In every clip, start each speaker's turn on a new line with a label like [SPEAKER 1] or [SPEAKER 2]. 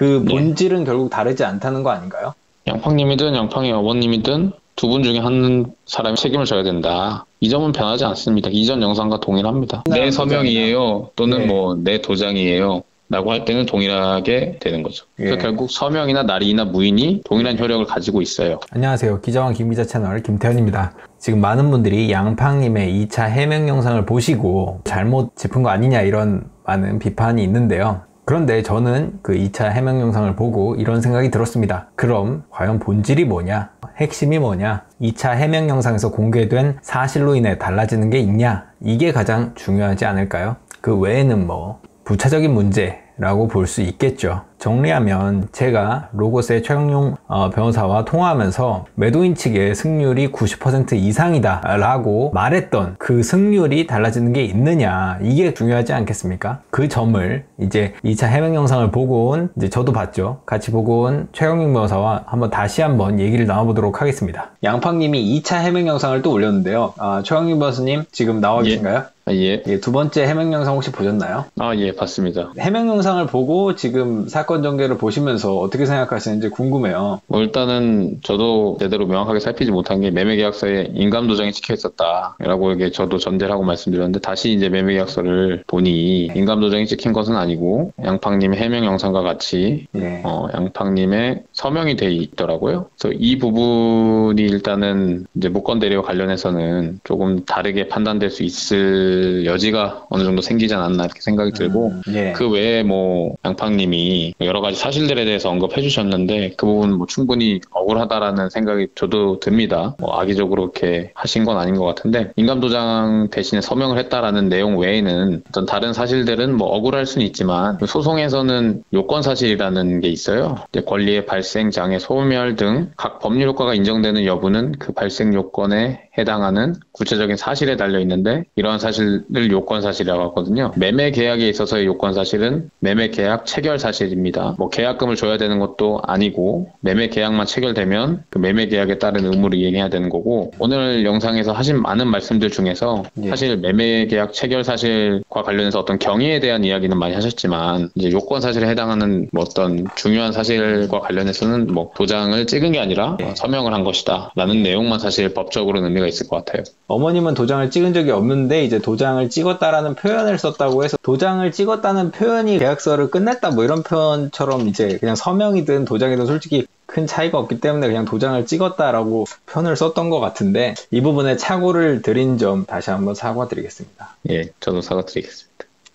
[SPEAKER 1] 그
[SPEAKER 2] 네.
[SPEAKER 1] 본질은 결국 다르지 않다는 거 아닌가요?
[SPEAKER 2] 양팡님이든 양팡의 어머님이든 두 분 중에 한 사람이 책임을 져야 된다. 이 점은 변하지 않습니다. 이전 영상과 동일합니다. 내 서명이에요. 또는
[SPEAKER 1] 예.
[SPEAKER 2] 뭐 내 도장이에요. 라고 할 때는 동일하게 되는 거죠. 그래서
[SPEAKER 1] 예.
[SPEAKER 2] 결국 서명이나 날이나 무인이 동일한 효력을 가지고 있어요.
[SPEAKER 1] 안녕하세요. 기자왕 김기자 채널 김태현입니다. 지금 많은 분들이 양팡님의 2차 해명 영상을 보시고 잘못 짚은 거 아니냐 이런 많은 비판이 있는데요. 그런데 저는 그 2차 해명 영상을 보고 이런 생각이 들었습니다. 그럼 과연 본질이 뭐냐? 핵심이 뭐냐? 2차 해명 영상에서 공개된 사실로 인해 달라지는 게 있냐? 이게 가장 중요하지 않을까요? 그 외에는 뭐 부차적인 문제라고 볼 수 있겠죠. 정리하면 제가 로고스의 최강용 변호사와 통화하면서 매도인 측의 승률이 90% 이상이다 라고 말했던 그 승률이 달라지는 게 있느냐, 이게 중요하지 않겠습니까? 그 점을 이제 2차 해명 영상을 보고 온, 이제 저도 봤죠, 같이 보고 온 최강용 변호사와 다시 한번 얘기를 나눠보도록 하겠습니다. 양팡님이 2차 해명 영상을 또 올렸는데요. 최강용 변호사님 지금 나와 계신가요?
[SPEAKER 2] 예.
[SPEAKER 1] 예, 두 번째 해명 영상 혹시 보셨나요?
[SPEAKER 2] 예, 봤습니다.
[SPEAKER 1] 해명 영상을 보고 지금 사건 전개를 보시면서 어떻게 생각하시는지 궁금해요.
[SPEAKER 2] 일단은 저도 제대로 명확하게 살피지 못한 게 매매계약서에 인감도장이 찍혀 있었다라고 이게 저도 전제를 하고 말씀드렸는데, 다시 이제 매매계약서를 보니 인감도장이 찍힌 것은 아니고 양팡님의 해명 영상과 같이 양팡님의 서명이 돼 있더라고요. 그래서 이 부분이 일단은 이제 무권 대리와 관련해서는 조금 다르게 판단될 수 있을 여지가 어느 정도 생기지 않았나 이렇게 생각이 들고, 그 외에 뭐 양팡님이 여러 가지 사실들에 대해서 언급해 주셨는데 그 부분 뭐 충분히 억울하다라는 생각이 저도 듭니다. 뭐 악의적으로 이렇게 하신 건 아닌 것 같은데, 인감도장 대신에 서명을 했다라는 내용 외에는 어떤 다른 사실들은 뭐 억울할 수는 있지만, 소송에서는 요건사실이라는 게 있어요. 이제 권리의 발생, 장애, 소멸 등 각 법률 효과가 인정되는 여부는 그 발생 요건에 해당하는 구체적인 사실에 달려 있는데, 이러한 사실을 요건사실이라고 하거든요. 매매 계약에 있어서의 요건사실은 매매 계약 체결 사실입니다. 뭐 계약금을 줘야 되는 것도 아니고 매매 계약만 체결되면 그 매매 계약에 따른 의무를 이행해야 되는 거고, 오늘 영상에서 하신 많은 말씀들 중에서 사실 매매 계약 체결 사실과 관련해서 어떤 경위에 대한 이야기는 많이 하셨지만, 이제 요건 사실에 해당하는 뭐 어떤 중요한 사실과 관련해서는 뭐 도장을 찍은 게 아니라 서명을 한 것이다 라는 내용만 사실 법적으로는 의미가 있을 것 같아요. 어머님은 도장을 찍은 적이 없는데 이제 도장을 찍었다라는 표현을 썼다고 해서, 도장을 찍었다는 표현이 계약서를 끝냈다 뭐 이런 표현처럼 이제 그냥 서명이든 도장이든 솔직히 큰 차이가 없기 때문에 그냥 도장을 찍었다라고 표현을 썼던 것 같은데, 이 부분에 착오를 드린 점 다시 한번 사과드리겠습니다. 예, 저도 사과드리겠습니다.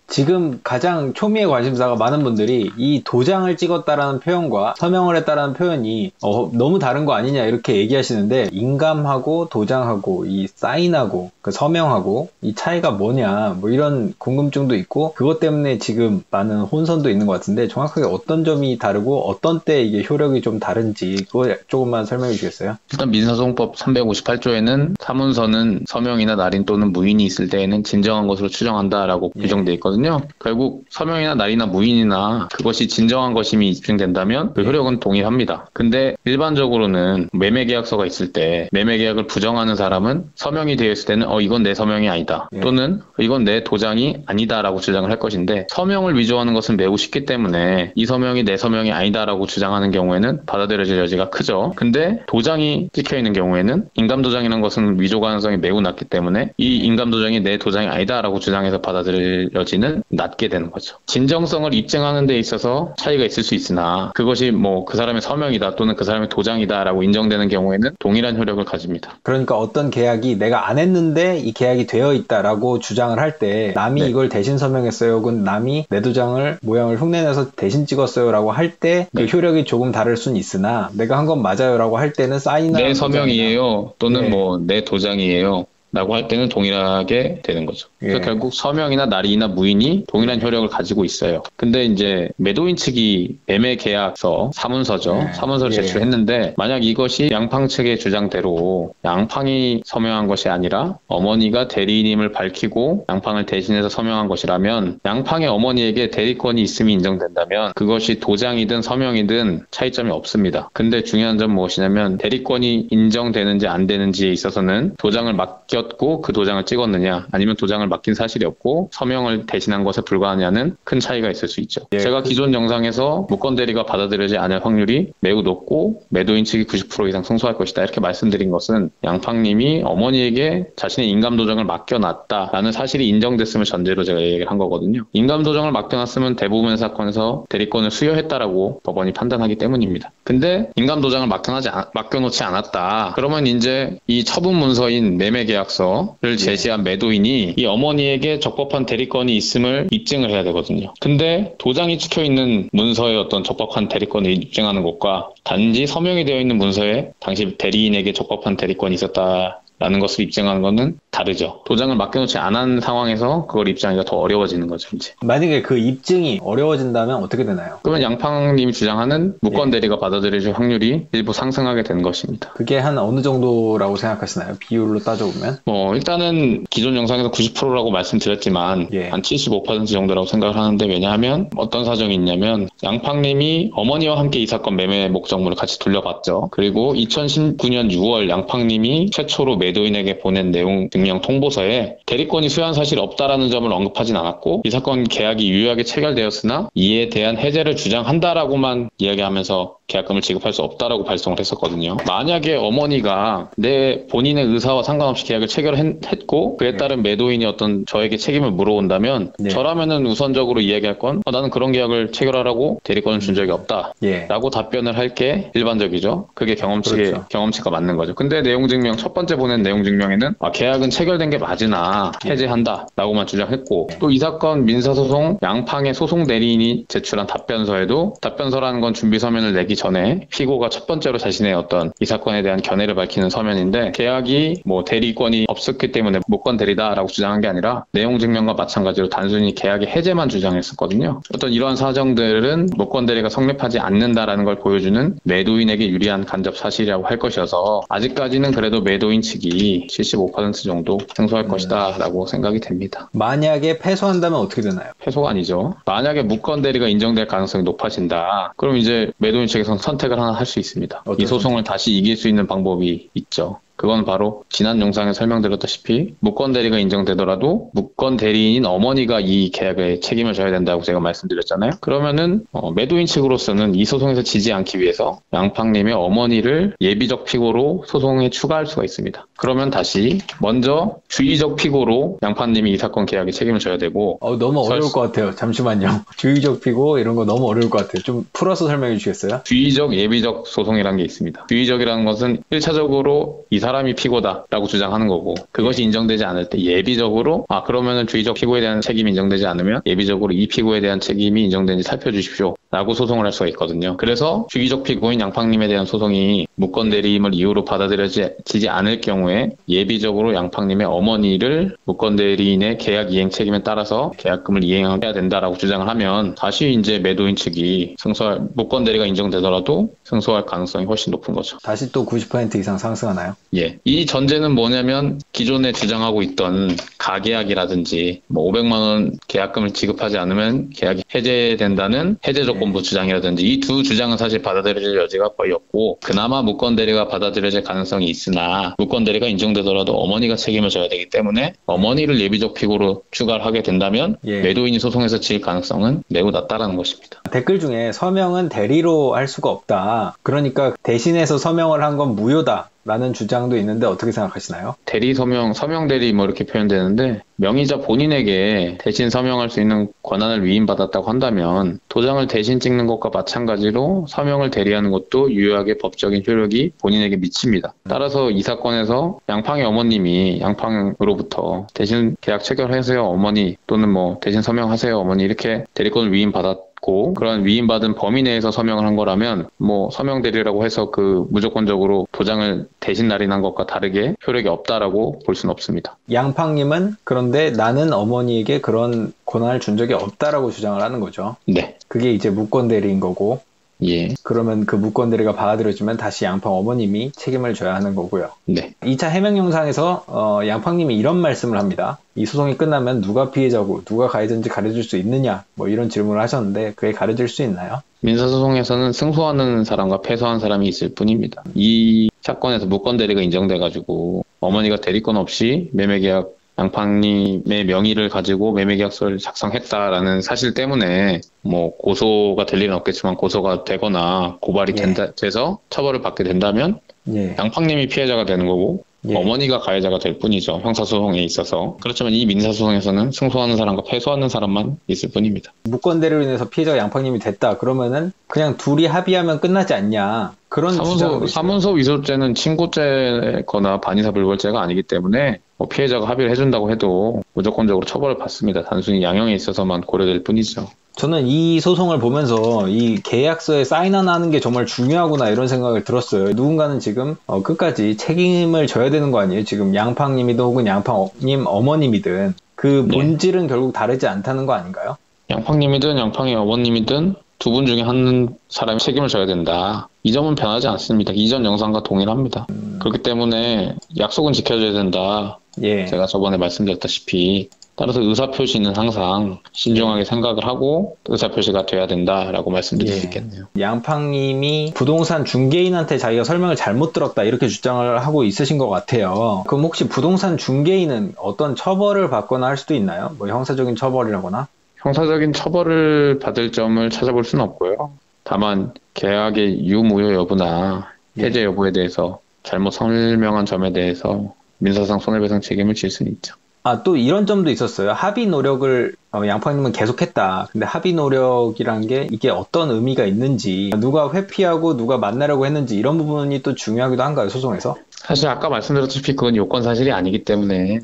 [SPEAKER 2] 지금 가장 초미의 관심사가 많은 분들이 이 도장을 찍었다라는 표현과 서명을 했다라는 표현이 너무 다른 거 아니냐 이렇게 얘기하시는데, 인감하고 도장하고 이 사인하고 그 서명하고 이 차이가 뭐냐 뭐 이런 궁금증도 있고, 그것 때문에 지금 많은 혼선도 있는 것 같은데, 정확하게 어떤 점이 다르고 어떤 때 이게 효력이 좀 다른지 그거 조금만 설명해 주시겠어요? 일단 민사소송법 358조에는 사문서는 서명이나 날인 또는 무인이 있을 때에는 진정한 것으로 추정한다라고 규정되어 있거든요. 결국 서명이나 날이나 무인이나 그것이 진정한 것임이 입증된다면 그 효력은 동일합니다. 근데 일반적으로는 매매계약서가 있을 때 매매계약을 부정하는 사람은 서명이 되어 있을 때는 이건 내 서명이 아니다, 또는 이건 내 도장이 아니다라고 주장을 할 것인데, 서명을 위조하는 것은 매우 쉽기 때문에 이 서명이 내 서명이 아니다라고 주장하는 경우에는 받아들여질 여지가 크죠. 근데 도장이 찍혀있는 경우에는 인감도장이라는 것은 위조 가능성이 매우 낮기 때문에 이 인감도장이 내 도장이 아니다라고 주장해서 받아들일 여지는 낮게 되는 거죠. 진정성을 입증하는 데 있어서 차이가 있을 수 있으나, 그것이 뭐 그 사람의 서명이다 또는 그 사람의 도장이다라고 인정되는 경우에는 동일한 효력을 가집니다. 그러니까 어떤 계약이 내가 안 했는데 이 계약이 되어 있다라고 주장을 할 때, 남이 이걸 대신 서명했어요, 혹은 남이 내 도장을 모양을 흉내내서 대신 찍었어요 라고 할 때 그 효력이 조금 다를 수는 있으나, 내가 한 건 맞아요 라고 할 때는 사인이나 내 서명이에요 또는 뭐 내 도장이에요 라고 할 때는 동일하게 되는 거죠. 그래서 결국 서명이나 날이나 무인이 동일한 효력을 가지고 있어요. 근데 이제 매도인 측이 매매 계약서, 사문서죠. 사문서를 제출했는데, 만약 이것이 양팡 측의 주장대로 양팡이 서명한 것이 아니라 어머니가 대리인임을 밝히고 양팡을 대신해서 서명한 것이라면, 양팡의 어머니에게 대리권이 있음이 인정된다면 그것이 도장이든 서명이든 차이점이 없습니다. 근데 중요한 점 무엇이냐면, 대리권이 인정되는지 안 되는지에 있어서는 도장을 맡겨 찍었고 그 도장을 찍었느냐, 아니면 도장을 맡긴 사실이 없고 서명을 대신한 것에 불과하냐는 큰 차이가 있을 수 있죠. 제가 기존 영상에서 무권 대리가 받아들여지지 않을 확률이 매우 높고 매도인 측이 90% 이상 승소할 것이다 이렇게 말씀드린 것은 양팡님이 어머니에게 자신의 인감도장을 맡겨놨다라는 사실이 인정됐음을 전제로 제가 얘기를 한 거거든요. 인감도장을 맡겨놨으면 대부분의 사건에서 대리권을 수여했다라고 법원이 판단하기 때문입니다. 근데 인감도장을 맡겨놓지 않았다. 그러면 이제 이 처분 문서인 매매계약서를 제시한 매도인이 이 어머니에게 적법한 대리권이 있음을 입증을 해야 되거든요. 근데 도장이 찍혀있는 문서에 어떤 적법한 대리권을 입증하는 것과 단지 서명이 되어 있는 문서에 당시 대리인에게 적법한 대리권이 있었다라는 것을 입증하는 것은 다르죠. 도장을 맡겨놓지 않은 상황에서 그걸 입증하기가 더 어려워지는 거죠, 이제.
[SPEAKER 1] 만약에 그 입증이 어려워진다면 어떻게 되나요?
[SPEAKER 2] 그러면 양팡님이 주장하는 무권 대리가 받아들여질 확률이 일부 상승하게 되는 것입니다.
[SPEAKER 1] 그게 한 어느 정도라고 생각하시나요? 비율로 따져보면?
[SPEAKER 2] 일단은 기존 영상에서 90%라고 말씀드렸지만 한 75% 정도라고 생각을 하는데, 왜냐하면 어떤 사정이 있냐면 양팡님이 어머니와 함께 이 사건 매매 목적물을 같이 돌려봤죠. 그리고 2019년 6월 양팡님이 최초로 매도인에게 보낸 내용 증명 통보서에 대리권이 수여한 사실이 없다라는 점을 언급하진 않았고, 이 사건 계약이 유효하게 체결되었으나 이에 대한 해제를 주장한다라고만 이야기하면서 계약금을 지급할 수 없다라고 발송을 했었거든요. 만약에 어머니가 내 본인의 의사와 상관없이 계약을 체결했고 그에 따른 매도인이 어떤 저에게 책임을 물어온다면 저라면은 우선적으로 이야기할 건 나는 그런 계약을 체결하라고 대리권을 준 적이 없다 라고 답변을 할 게 일반적이죠. 그게 경험치가 맞는 거죠. 근데 내용증명, 첫 번째 보낸 내용증명에는 계약은 체결된 게 맞으나 해제한다 라고만 주장했고, 또 이 사건 민사소송 양팡의 소송 대리인이 제출한 답변서에도, 답변서라는 건 준비 서면을 내기 전에 피고가 첫 번째로 자신의 어떤 이 사건에 대한 견해를 밝히는 서면인데, 계약이 대리권이 없었기 때문에 무권 대리다라고 주장한 게 아니라 내용 증명과 마찬가지로 단순히 계약의 해제만 주장했었거든요. 어떤 이러한 사정들은 무권 대리가 성립하지 않는다라는 걸 보여주는 매도인에게 유리한 간접 사실이라고 할 것이어서 아직까지는 그래도 매도인 측이 75% 정도 승소할 것이다 라고 생각이 됩니다.
[SPEAKER 1] 만약에 패소한다면 어떻게 되나요?
[SPEAKER 2] 패소가 아니죠. 만약에 무권 대리가 인정될 가능성이 높아진다. 그럼 이제 매도인 측에서는 선택을 하나 할 수 있습니다. 이 소송을 다시 이길 수 있는 방법이 있죠. 그건 바로 지난 영상에 설명드렸다시피 무권 대리가 인정되더라도 무권 대리인인 어머니가 이 계약에 책임을 져야 된다고 제가 말씀드렸잖아요. 그러면은 매도인 측으로서는 이 소송에서 지지 않기 위해서 양팡님의 어머니를 예비적 피고로 소송에 추가할 수가 있습니다. 그러면 다시 먼저 주의적 피고로 양팡님이 이 사건 계약에 책임을 져야 되고,
[SPEAKER 1] 너무 어려울 것 같아요. 잠시만요. 주의적 피고 이런 거 너무 어려울 것 같아요. 좀 풀어서 설명해 주시겠어요?
[SPEAKER 2] 주의적, 예비적 소송이라는 게 있습니다. 주의적이라는 것은 1차적으로 이 사람이 피고다라고 주장하는 거고, 그것이 인정되지 않을 때 예비적으로 그러면은 주의적 피고에 대한 책임이 인정되지 않으면 예비적으로 이 피고에 대한 책임이 인정되는지 살펴주십시오 라고 소송을 할 수가 있거든요. 그래서 주의적 피고인 양팡님에 대한 소송이 무권 대리임을 이유로 받아들여지지 않을 경우에 예비적으로 양팡님의 어머니를 무권 대리인의 계약 이행 책임에 따라서 계약금을 이행해야 된다라고 주장을 하면 다시 이제 매도인 측이 무권 대리가 인정되더라도 승소할 가능성이 훨씬 높은 거죠.
[SPEAKER 1] 다시 또 90% 이상 상승하나요?
[SPEAKER 2] 예. 이 전제는 뭐냐면 기존에 주장하고 있던 가계약이라든지 500만 원 계약금을 지급하지 않으면 계약이 해제된다는 해제 조건부 주장이라든지 이 두 주장은 사실 받아들여질 여지가 거의 없고, 그나마 무권 대리가 받아들여질 가능성이 있으나 무권 대리가 인정되더라도 어머니가 책임을 져야 되기 때문에 어머니를 예비적 피고로 추가를 하게 된다면 매도인이 소송에서 질 가능성은 매우 낮다라는 것입니다.
[SPEAKER 1] 댓글 중에 서명은 대리로 할 수가 없다. 그러니까 대신해서 서명을 한 건 무효다 라는 주장도 있는데 어떻게 생각하시나요?
[SPEAKER 2] 대리 서명, 서명 대리 이렇게 표현되는데, 명의자 본인에게 대신 서명할 수 있는 권한을 위임받았다고 한다면 도장을 대신 찍는 것과 마찬가지로 서명을 대리하는 것도 유효하게 법적인 효력이 본인에게 미칩니다. 따라서 이 사건에서 양팡의 어머님이 양팡으로부터 대신 계약 체결하세요 어머니, 또는 대신 서명하세요 어머니 이렇게 대리권을 위임받았고, 그런 위임받은 범위 내에서 서명을 한 거라면 서명 대리라고 해서 무조건적으로 도장을 대신 날인한 것과 다르게 효력이 없다라고 볼 수는 없습니다.
[SPEAKER 1] 양팡님은 그런데 나는 어머니에게 그런 권한을 준 적이 없다라고 주장을 하는 거죠.
[SPEAKER 2] 네.
[SPEAKER 1] 그게 이제 무권 대리인 거고, 그러면 그 무권 대리가 받아들여지면 다시 양팡 어머님이 책임을 져야 하는 거고요.
[SPEAKER 2] 네.
[SPEAKER 1] 2차 해명 영상에서 양팡님이 이런 말씀을 합니다. 이 소송이 끝나면 누가 피해자고 누가 가해자인지 가려줄 수 있느냐 이런 질문을 하셨는데 그게 가려질 수 있나요?
[SPEAKER 2] 민사소송에서는 승소하는 사람과 패소한 사람이 있을 뿐입니다. 이 사건에서 무권 대리가 인정돼가지고 어머니가 대리권 없이 매매계약 양팡님의 명의를 가지고 매매계약서를 작성했다라는 사실 때문에 뭐 고소가 될 일은 없겠지만 고소가 되거나 고발이 돼서 처벌을 받게 된다면 양팡님이 피해자가 되는 거고 어머니가 가해자가 될 뿐이죠. 형사소송에 있어서. 그렇지만 이 민사소송에서는 승소하는 사람과 패소하는 사람만 있을 뿐입니다.
[SPEAKER 1] 무건대로 인해서 피해자가 양팡님이 됐다. 그러면은 그냥 둘이 합의하면 끝나지 않냐. 그런
[SPEAKER 2] 사문서 위조죄는 친고죄거나 반의사불벌죄가 아니기 때문에 뭐 피해자가 합의를 해준다고 해도 무조건적으로 처벌을 받습니다. 단순히 양형에 있어서만 고려될 뿐이죠.
[SPEAKER 1] 저는 이 소송을 보면서 이 계약서에 사인 하나 하는 게 정말 중요하구나 이런 생각을 들었어요. 누군가는 지금 끝까지 책임을 져야 되는 거 아니에요? 지금 양팡님이든 혹은 양팡님 어머님이든 그 본질은 결국 다르지 않다는 거 아닌가요? 양팡님이든
[SPEAKER 2] 양팡의 어머님이든 두 분 중에 한 사람이 책임을 져야 된다. 이 점은 변하지 않습니다. 이전 영상과 동일합니다. 그렇기 때문에 약속은 지켜줘야 된다. 제가 저번에 말씀드렸다시피 따라서 의사표시는 항상 신중하게 생각을 하고 의사표시가 돼야 된다라고 말씀드릴 수 있겠네요.
[SPEAKER 1] 양팡님이 부동산 중개인한테 자기가 설명을 잘못 들었다 이렇게 주장을 하고 있으신 것 같아요. 그럼 혹시 부동산 중개인은 어떤 처벌을 받거나 할 수도 있나요? 뭐 형사적인 처벌이라거나?
[SPEAKER 2] 형사적인 처벌을 받을 점을 찾아볼 수는 없고요. 다만 계약의 유무효 여부나 해제 여부에 대해서 잘못 설명한 점에 대해서 민사상 손해배상 책임을 질 수는 있죠.
[SPEAKER 1] 또 이런 점도 있었어요. 합의 노력을 양팡님은 계속했다. 근데 합의 노력이란 게 이게 어떤 의미가 있는지, 누가 회피하고 누가 만나려고 했는지 이런 부분이 또 중요하기도 한가요, 소송에서?
[SPEAKER 2] 사실 아까 말씀드렸다시피 그건 요건 사실이 아니기 때문에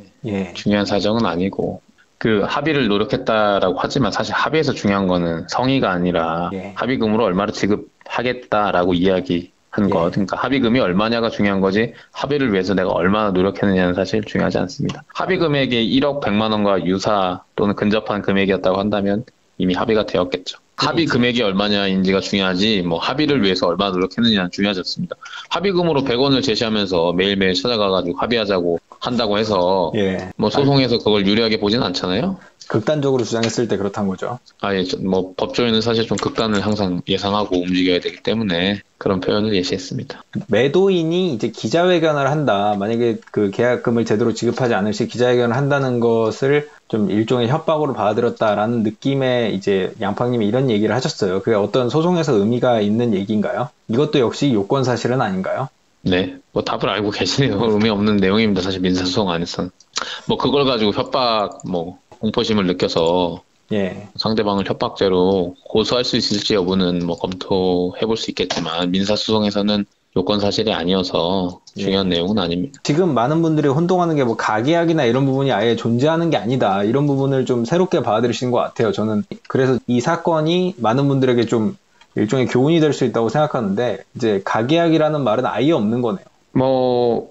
[SPEAKER 2] 중요한 사정은 아니고 그 합의를 노력했다라고 하지만 사실 합의에서 중요한 거는 성의가 아니라 합의금으로 얼마를 지급하겠다라고 이야기한 것. 그러니까 합의금이 얼마냐가 중요한 거지 합의를 위해서 내가 얼마나 노력했느냐는 사실 중요하지 않습니다. 합의 금액이 1억 100만 원과 유사 또는 근접한 금액이었다고 한다면 이미 합의가 되었겠죠. 합의 금액이 얼마냐인지가 중요하지 뭐 합의를 위해서 얼마나 노력했느냐는 중요하지 않습니다. 합의금으로 100원을 제시하면서 매일매일 찾아가가지고 합의하자고 한다고 해서 뭐 소송에서 그걸 유리하게 보지는 않잖아요.
[SPEAKER 1] 극단적으로 주장했을 때 그렇다는 거죠.
[SPEAKER 2] 뭐 법조인은 사실 좀 극단을 항상 예상하고 움직여야 되기 때문에 그런 표현을 예시했습니다.
[SPEAKER 1] 매도인이 이제 기자회견을 한다. 만약에 그 계약금을 제대로 지급하지 않을 시 기자회견을 한다는 것을 좀 일종의 협박으로 받아들였다라는 느낌의 이제 양팡님이 이런 얘기를 하셨어요. 그게 어떤 소송에서 의미가 있는 얘기인가요? 이것도 역시 요건 사실은 아닌가요?
[SPEAKER 2] 네, 뭐 답을 알고 계시네요. 의미 없는 내용입니다. 사실 민사소송 안에서는. 뭐 그걸 가지고 협박, 공포심을 느껴서 상대방을 협박죄로 고소할 수 있을지 여부는 뭐 검토해볼 수 있겠지만 민사소송에서는 요건 사실이 아니어서 중요한 내용은 아닙니다.
[SPEAKER 1] 지금 많은 분들이 혼동하는 게 뭐 가계약이나 이런 부분이 아예 존재하는 게 아니다. 이런 부분을 좀 새롭게 받아들이시는 것 같아요. 저는 그래서 이 사건이 많은 분들에게 좀 일종의 교훈이 될 수 있다고 생각하는데 이제 가계약이라는 말은 아예 없는 거네요.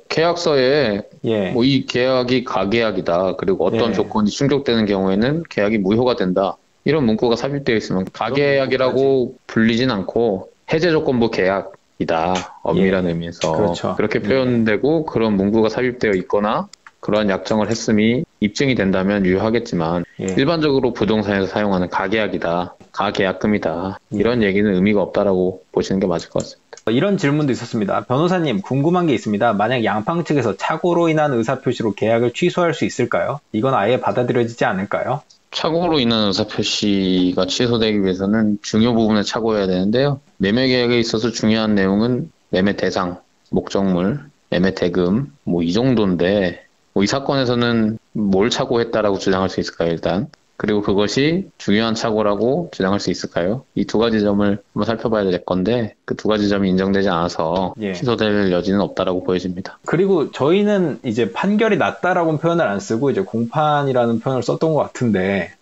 [SPEAKER 2] 계약서에 이 계약이 가계약이다. 그리고 어떤 조건이 충족되는 경우에는 계약이 무효가 된다. 이런 문구가 삽입되어 있으면 가계약이라고 불리진 않고 해제조건부 계약이다. 엄밀한 의미에서.
[SPEAKER 1] 그렇죠.
[SPEAKER 2] 그렇게 표현되고 그런 문구가 삽입되어 있거나 그러한 약정을 했음이 입증이 된다면 유효하겠지만 일반적으로 부동산에서 사용하는 가계약이다. 가계약금이다. 이런 얘기는 의미가 없다라고 보시는 게 맞을 것 같습니다.
[SPEAKER 1] 이런 질문도 있었습니다. 변호사님 궁금한 게 있습니다. 만약 양팡 측에서 착오로 인한 의사표시로 계약을 취소할 수 있을까요? 이건 아예 받아들여지지 않을까요?
[SPEAKER 2] 착오로 인한 의사표시가 취소되기 위해서는 중요 부분에 착오해야 되는데요. 매매 계약에 있어서 중요한 내용은 매매 대상, 목적물, 매매 대금 이 정도인데 이 사건에서는 뭘 착오했다라고 주장할 수 있을까요? 일단. 그리고 그것이 중요한 착오라고 주장할 수 있을까요? 이 두 가지 점을 한번 살펴봐야 될 건데 그 두 가지 점이 인정되지 않아서 취소될 여지는 없다라고 보여집니다.
[SPEAKER 1] 그리고 저희는 이제 판결이 났다라고 표현을 안 쓰고 이제 공판이라는 표현을 썼던 것 같은데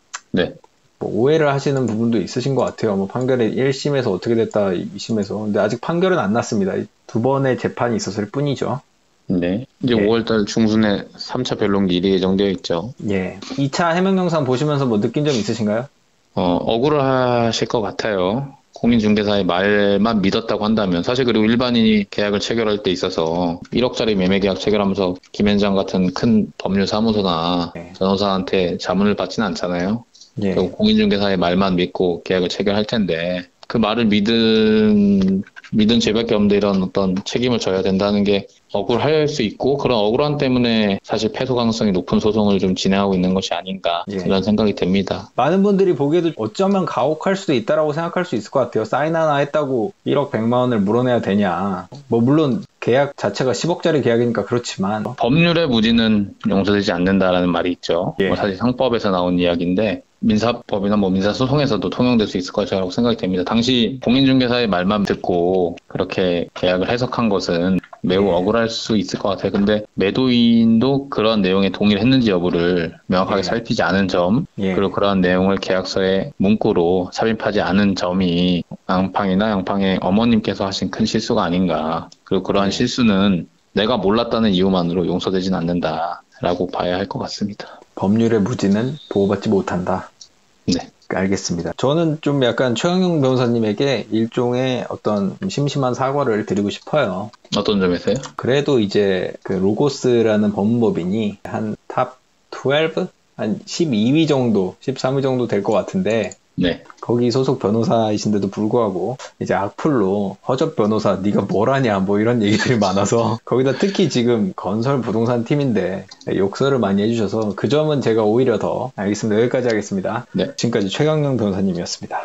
[SPEAKER 1] 오해를 하시는 부분도 있으신 것 같아요. 판결이 1심에서 어떻게 됐다 2심에서. 근데 아직 판결은 안 났습니다. 두 번의 재판이 있었을 뿐이죠.
[SPEAKER 2] 네. 이제 5월달 중순에 3차 변론기일이 예정되어 있죠.
[SPEAKER 1] 2차 해명 영상 보시면서 느낀 점 있으신가요?
[SPEAKER 2] 억울하실 것 같아요. 공인중개사의 말만 믿었다고 한다면 사실 그리고 일반인이 계약을 체결할 때 있어서 1억짜리 매매계약 체결하면서 김현장 같은 큰 법률사무소나 변호사한테 자문을 받지는 않잖아요. 결국 공인중개사의 말만 믿고 계약을 체결할 텐데 그 말을 믿은 믿은 죄밖에 없는데 이런 어떤 책임을 져야 된다는 게 억울할 수 있고 그런 억울함 때문에 사실 패소 가능성이 높은 소송을 좀 진행하고 있는 것이 아닌가 이런 생각이 듭니다.
[SPEAKER 1] 많은 분들이 보기에도 어쩌면 가혹할 수도 있다라고 생각할 수 있을 것 같아요. 사인 하나 했다고 1억 100만 원을 물어내야 되냐. 뭐 물론 계약 자체가 10억짜리 계약이니까 그렇지만
[SPEAKER 2] 법률의 무지는 용서되지 않는다라는 말이 있죠. 뭐 사실 상법에서 나온 이야기인데 민사법이나 뭐 민사소송에서도 통용될 수 있을 것이라고 생각이 됩니다. 당시 공인중개사의 말만 듣고 그렇게 계약을 해석한 것은 매우 억울할 수 있을 것 같아요. 근데 매도인도 그런 내용에 동의를 했는지 여부를 명확하게 살피지 않은 점, 그리고 그런 내용을 계약서에 문구로 삽입하지 않은 점이 양팡이나 양팡의 어머님께서 하신 큰 실수가 아닌가. 그리고 그러한 실수는 내가 몰랐다는 이유만으로 용서되진 않는다라고 봐야 할 것 같습니다.
[SPEAKER 1] 법률의 무지는 보호받지 못한다.
[SPEAKER 2] 네.
[SPEAKER 1] 알겠습니다. 저는 좀 약간 최강용 변호사님에게 일종의 어떤 심심한 사과를 드리고 싶어요.
[SPEAKER 2] 어떤 점에서요?
[SPEAKER 1] 그래도 이제 그 로고스라는 법무법인이 한 탑 12? 한 12위 정도, 13위 정도 될 것 같은데
[SPEAKER 2] 네.
[SPEAKER 1] 거기 소속 변호사이신데도 불구하고 이제 악플로 허접 변호사 네가 뭘 하냐 뭐 이런 얘기들이 많아서 거기다 특히 지금 건설 부동산 팀인데 욕설을 많이 해주셔서 그 점은 제가 오히려 더 알겠습니다. 여기까지 하겠습니다.
[SPEAKER 2] 네.
[SPEAKER 1] 지금까지 최강용 변호사님이었습니다.